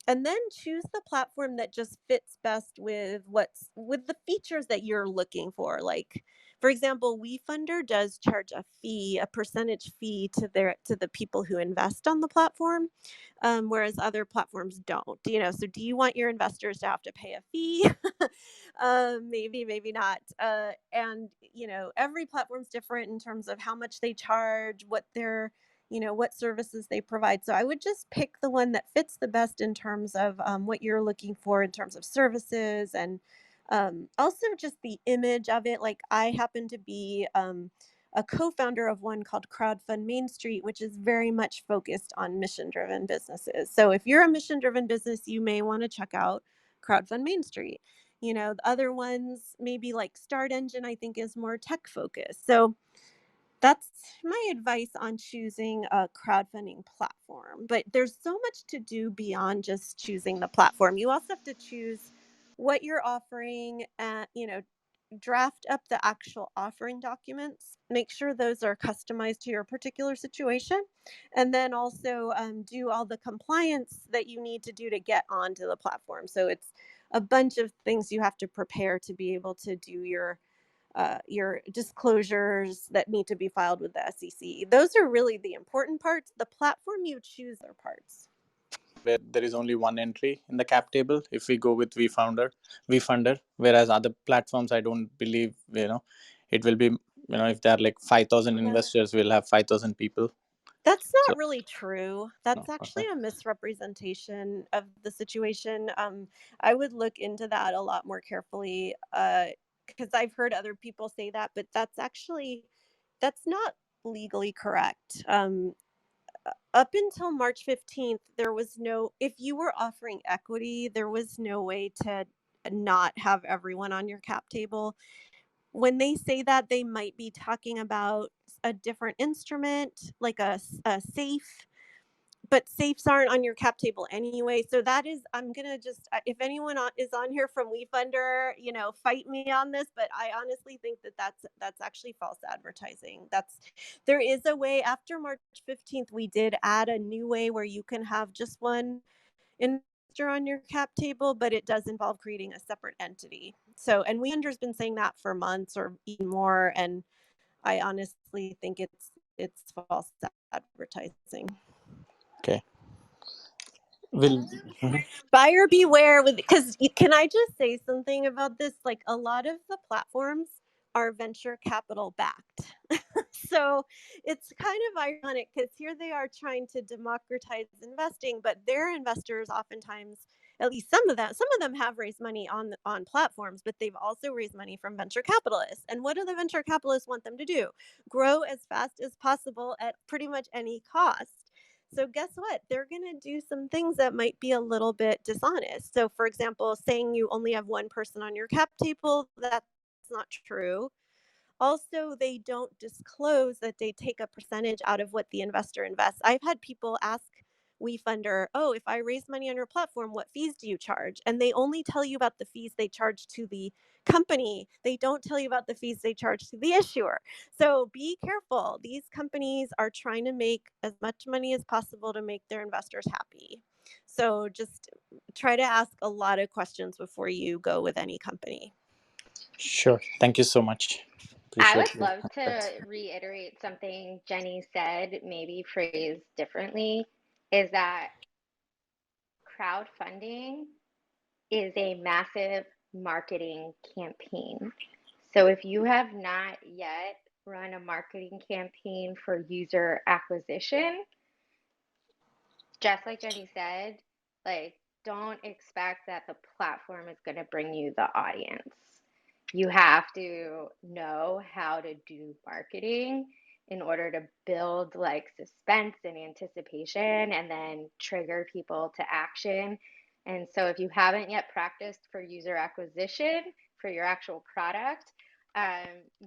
A: and then choose the platform that just fits best with with the features that you're looking for. Like for example, WeFunder does charge a percentage fee to the people who invest on the platform, whereas other platforms don't. So do you want your investors to have to pay a fee? Maybe, maybe not. And every platform's different in terms of how much they charge, what services they provide. So I would just pick the one that fits the best in terms of what you're looking for in terms of services and also just the image of it. Like I happen to be a co-founder of one called Crowdfund Main Street, which is very much focused on mission-driven businesses. So if you're a mission-driven business, you may want to check out Crowdfund Main Street. The other ones, maybe like Start Engine, I think is more tech focused. So that's my advice on choosing a crowdfunding platform. But there's so much to do beyond just choosing the platform. You also have to choose what you're offering and, draft up the actual offering documents. Make sure those are customized to your particular situation. And then also do all the compliance that you need to do to get onto the platform. So it's a bunch of things you have to prepare to be able to do your disclosures that need to be filed with the SEC. Those are really the important parts. The platform you choose are parts.
K: Where there is only one entry in the cap table if we go with WeFunder, whereas other platforms, I don't believe it will be, if there are like 5,000
A: Yeah.
K: investors, we'll have 5,000 people.
A: That's
K: So
A: not really true. That's
K: no,
A: actually
K: okay.
A: a misrepresentation of the situation. I would look into that a lot more carefully because I've heard other people say that, but that's not legally correct. Up until March 15th, there was if you were offering equity, there was no way to not have everyone on your cap table. When they say that, they might be talking about a different instrument, like a safe, but safes aren't on your cap table anyway. So that is, I'm gonna just, if anyone is on here from WeFunder, fight me on this, but I honestly think that that's actually false advertising. There is a way. After March 15th, we did add a new way where you can have just one investor on your cap table, but it does involve creating a separate entity. So, and WeFunder's been saying that for months or even more, and I honestly think it's false advertising.
K: Okay. Will. Mhm.
A: Buyer beware because can I just say something about this? Like, a lot of the platforms are venture capital backed. So it's kind of ironic because here they are trying to democratize investing, but their investors oftentimes, at least some of them have raised money on platforms, but they've also raised money from venture capitalists. And what do the venture capitalists want them to do? Grow as fast as possible at pretty much any cost. So guess what? They're going to do some things that might be a little bit dishonest. So for example, saying you only have one person on your cap table, that's not true. Also, they don't disclose that they take a percentage out of what the investor invests. I've had people ask WeFunder, oh, if I raise money on your platform, what fees do you charge? And they only tell you about the fees they charge to the company. They don't tell you about the fees they charge to the issuer. So be careful. These companies are trying to make as much money as possible to make their investors happy. So just try to ask a lot of questions before you go with any company.
K: Sure. Thank you so much.
F: I
K: Appreciate
F: would
K: your
F: love
K: insights.
F: to reiterate something Jenny said, maybe phrased differently, is that crowdfunding is a massive marketing campaign. So if you have not yet run a marketing campaign for user acquisition, just like Jenny said, like, don't expect that the platform is going to bring you the audience. You have to know how to do marketing in order to build like suspense and anticipation and then trigger people to action. And so if you haven't yet practiced for user acquisition for your actual product,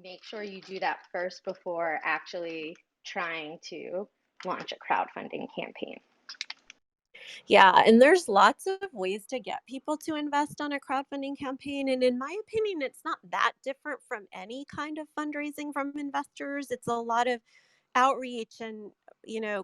F: make sure you do that first before actually trying to launch a crowdfunding campaign.
A: Yeah, and there's lots of ways to get people to invest on a crowdfunding campaign. And in my opinion, it's not that different from any kind of fundraising from investors. It's a lot of outreach and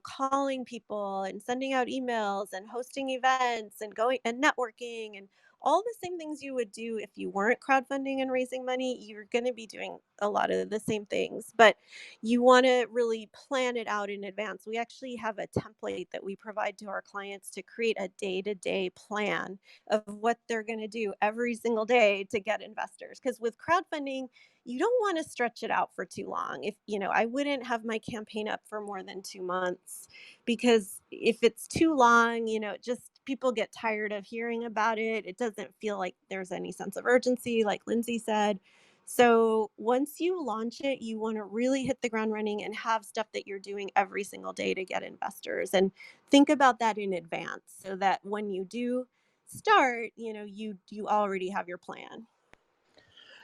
A: calling people and sending out emails and hosting events and going and networking and all the same things you would do if you weren't crowdfunding and raising money. You're going to be doing a lot of the same things, but you want to really plan it out in advance. We actually have a template that we provide to our clients to create a day-to-day plan of what they're going to do every single day to get investors, because with crowdfunding you don't want to stretch it out for too long. If I wouldn't have my campaign up for more than 2 months, because if it's too long, just people get tired of hearing about it. It doesn't feel like there's any sense of urgency, like Lindsay said. So once you launch it, you want to really hit the ground running and have stuff that you're doing every single day to get investors, and think about that in advance so that when you do start, you already have your plan.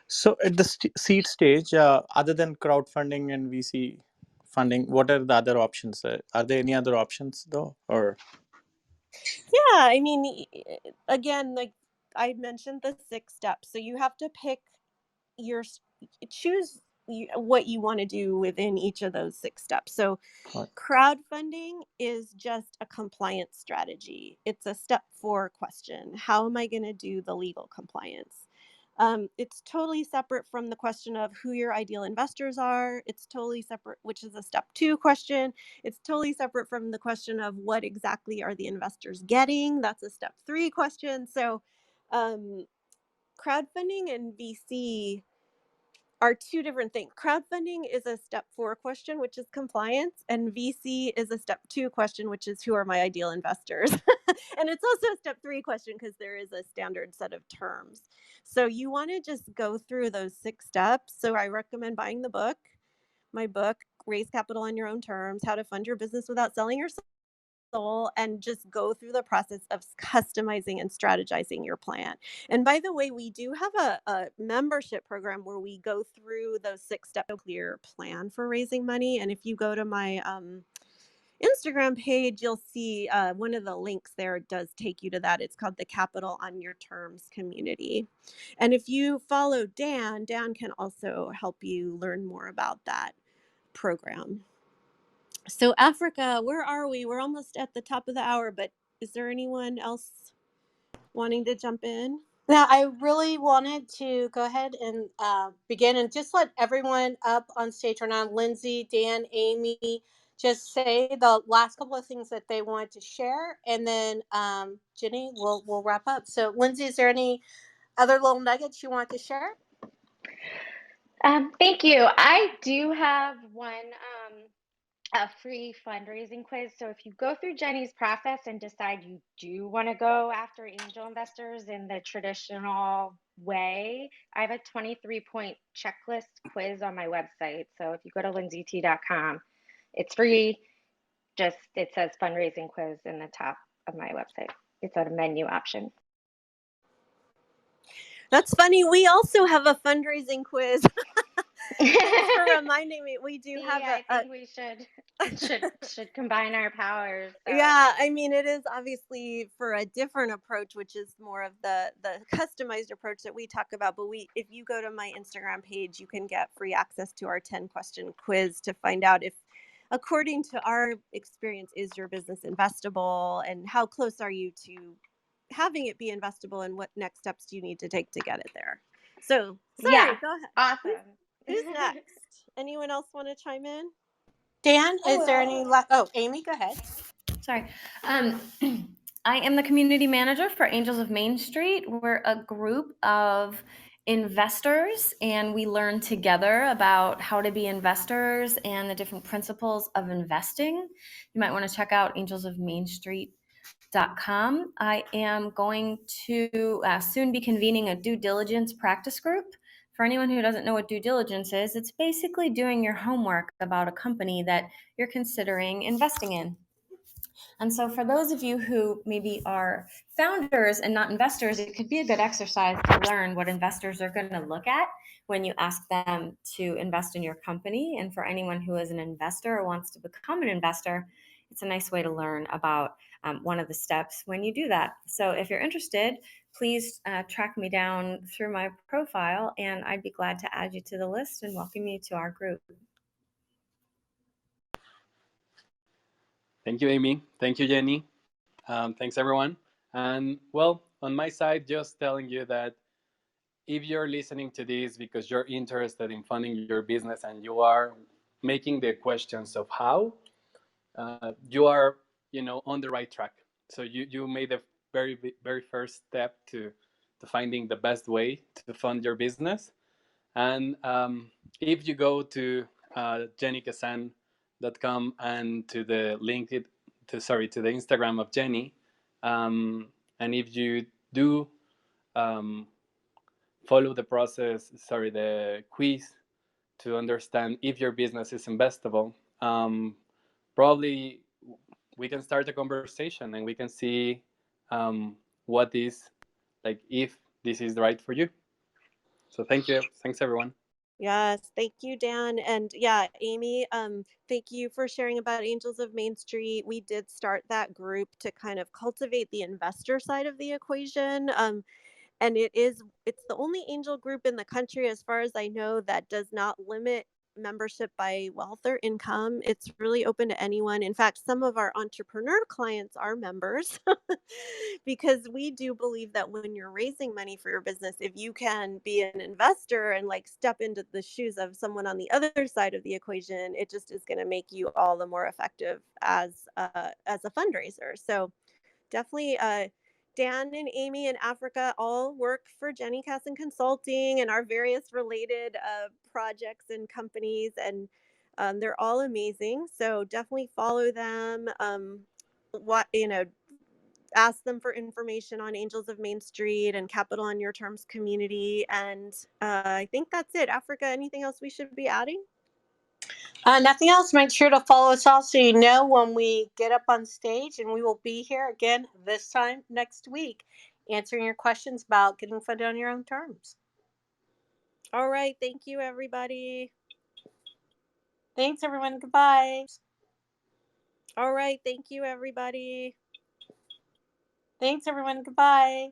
K: So at the seed stage, other than crowdfunding and VC funding, what are the other options? Are there any other options though, or?
A: Yeah, I mean, again, like I mentioned the 6 steps. So you have to choose what you want to do within each of those 6 steps. So
K: Right.
A: crowdfunding is just a compliance strategy. It's a step 4 question. How am I going to do the legal compliance? It's totally separate from the question of who your ideal investors are. It's totally separate, which is a step 2 question. It's totally separate from the question of what exactly are the investors getting. That's a step 3 question. So crowdfunding and VC are two different things. Crowdfunding is a step 4 question, which is compliance, and VC is a step 2 question, which is who are my ideal investors. And it's also a step 3 question because there is a standard set of terms. So you want to just go through those 6 steps. So I recommend buying my book, Raise Capital on Your Own Terms, How to Fund Your Business Without Selling Your Soul, and just go through the process of customizing and strategizing your plan. And by the way, we do have a membership program where we go through those 6-step clear plan for raising money. And if you go to my Instagram page, you'll see one of the links there does take you to that. It's called the Capital on Your Terms community. And if you follow Dan can also help you learn more about that program. So Africa, where are we? We're almost at the top of the hour, but is there anyone else wanting to jump in?
C: Now, I really wanted to go ahead and begin and just let everyone up on stage right now, Lindsay, Dan, Amy, just say the last couple of things that they wanted to share, and then Jenny will wrap up. So, Lindsay, is there any other little nuggets you want to share?
F: Thank you. I do have a free fundraising quiz. So if you go through Jenny's process and decide you do want to go after angel investors in the traditional way, I have a 23-point checklist quiz on my website. So if you go to lindsayt.com, it's free. It says fundraising quiz in the top of my website. It's a menu option.
A: That's funny. We also have a fundraising quiz. Thanks for reminding me. We do have
F: I think we should combine our powers. So.
A: Yeah, I mean, it is obviously for a different approach, which is more of the customized approach that we talk about. But if you go to my Instagram page, you can get free access to our 10-question quiz to find out if, according to our experience, is your business investable, and how close are you to having it be investable, and what next steps do you need to take to get it there. So, sorry,
F: yeah,
A: go ahead.
F: Awesome.
A: Who's next? Anyone else want to chime in?
C: Dan, is there any? Amy, go ahead.
H: Sorry. I am the community manager for Angels of Main Street. We're a group of investors, and we learn together about how to be investors and the different principles of investing. You might want to check out angelsofmainstreet.com. I am going to soon be convening a due diligence practice group. For anyone who doesn't know what due diligence is, it's basically doing your homework about a company that you're considering investing in. And so for those of you who maybe are founders and not investors, it could be a good exercise to learn what investors are going to look at when you ask them to invest in your company. And for anyone who is an investor or wants to become an investor, it's a nice way to learn about one of the steps when you do that. So if you're interested, please track me down through my profile, and I'd be glad to add you to the list and welcome you to our group.
I: Thank you, Amy. Thank you, Jenny. Thanks, everyone. And well, on my side, just telling you that if you're listening to this because you're interested in funding your business and you are making the questions of how, you are, on the right track. So you made the very first step to finding the best way to fund your business. And if you go to jennykazan.com and to the link to the Instagram of Jenny, and if you do follow the the quiz to understand if your business is investable, probably we can start a conversation and we can see what is, if this is right for you. So thank you. Thanks, everyone.
A: Yes, thank you, Dan. And yeah, Amy, thank you for sharing about Angels of Main Street. We did start that group to kind of cultivate the investor side of the equation. And it's the only angel group in the country, as far as I know, that does not limit membership by wealth or income. It's really open to anyone. In fact, some of our entrepreneur clients are members because we do believe that when you're raising money for your business, if you can be an investor and step into the shoes of someone on the other side of the equation, it just is going to make you all the more effective as a fundraiser. So definitely Dan and Amy in Africa all work for Jenny Casson Consulting and our various related projects and companies, and they're all amazing. So definitely follow them. Ask them for information on Angels of Main Street and Capital on Your Terms community. And I think that's it. Africa, anything else we should be adding?
C: Nothing else. Make sure to follow us all so you know when we get up on stage, and we will be here again this time next week answering your questions about getting funded on your own terms.
A: All right. Thank you, everybody.
C: Thanks, everyone. Goodbye.
A: All right. Thank you, everybody.
C: Thanks, everyone. Goodbye.